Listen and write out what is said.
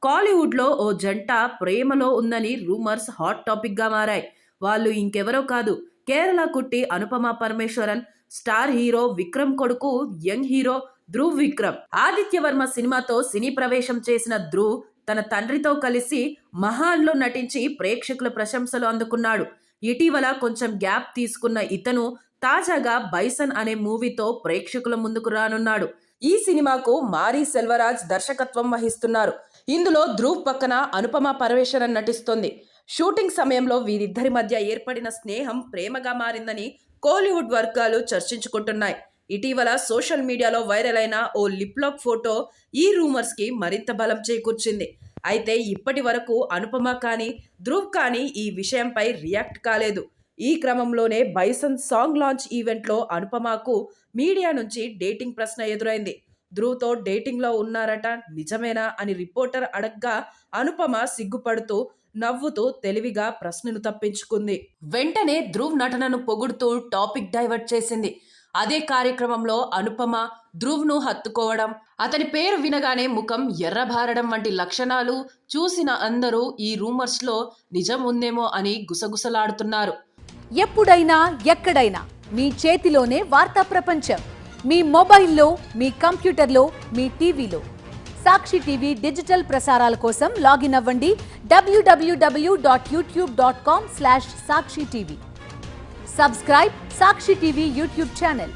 కాలీవుడ్ లో ఓ జంట ప్రేమలో ఉందని రూమర్స్ హాట్ టాపిక్ గా మారాయి. వాళ్ళు ఇంకెవరో కాదు, కేరళ కుట్టి అనుపమ పరమేశ్వరన్, స్టార్ హీరో విక్రమ్ కొడుకు యంగ్ హీరో ధ్రువ్ విక్రమ్. ఆదిత్యవర్మ సినిమాతో సినీ ప్రవేశం చేసిన ధ్రువ్ తన తండ్రితో కలిసి మహాన్ లో నటించి ప్రేక్షకుల ప్రశంసలు అందుకున్నాడు. ఇటీవల కొంచెం గ్యాప్ తీసుకున్న ఇతను తాజాగా బైసన్ అనే మూవీతో ప్రేక్షకుల ముందుకు రానున్నాడు. ఈ సినిమాకు మారీ సెల్వరాజ్ దర్శకత్వం వహిస్తున్నారు. ఇందులో ధ్రువ్ పక్కన అనుపమ పరమేశ్వరన్ నటిస్తోంది. షూటింగ్ సమయంలో వీరిద్దరి మధ్య ఏర్పడిన స్నేహం ప్రేమగా మారిందని కోలీవుడ్ వర్గాలు చర్చించుకుంటున్నాయి. ఇటీవల సోషల్ మీడియాలో వైరల్ అయిన ఓ లిప్ లాక్ ఫోటో ఈ రూమర్స్ కి మరింత బలం చేకూర్చింది. అయితే ఇప్పటి వరకు అనుపమ కానీ ధ్రువ్ కానీ ఈ విషయంపై రియాక్ట్ కాలేదు. ఈ క్రమంలోనే బైసన్ సాంగ్ లాంచ్ ఈవెంట్లో అనుపమకు మీడియా నుంచి డేటింగ్ ప్రశ్న ఎదురైంది. ధ్రువ్తో డేటింగ్లో ఉన్నారట, నిజమేనా అని రిపోర్టర్ అడగ్గా అనుపమ సిగ్గుపడుతూ నవ్వుతూ తెలివిగా ప్రశ్నను తప్పించుకుంది. వెంటనే ధ్రువ్ నటనను పొగుడుతూ టాపిక్ డైవర్ట్ చేసింది. అదే కార్యక్రమంలో అనుపమ ధ్రువ్ను హత్తుకోవడం, అతని పేరు వినగానే ముఖం ఎర్రబారడం వంటి లక్షణాలు చూసిన అందరూ ఈ రూమర్స్లో నిజం ఉందేమో అని గుసగుసలాడుతున్నారు. ఎప్పుడైనా ఎక్కడైనా మీ చేతిలోనే వార్తా ప్రపంచం. మీ మొబైల్లో, మీ కంప్యూటర్లో, మీ టీవీలో. సాక్షి టీవీ డిజిటల్ ప్రసారాల కోసం లాగిన్ అవ్వండి www.youtube.com/సాక్షి టీవీ. సబ్స్క్రైబ్ సాక్షి టీవీ యూట్యూబ్ ఛానల్.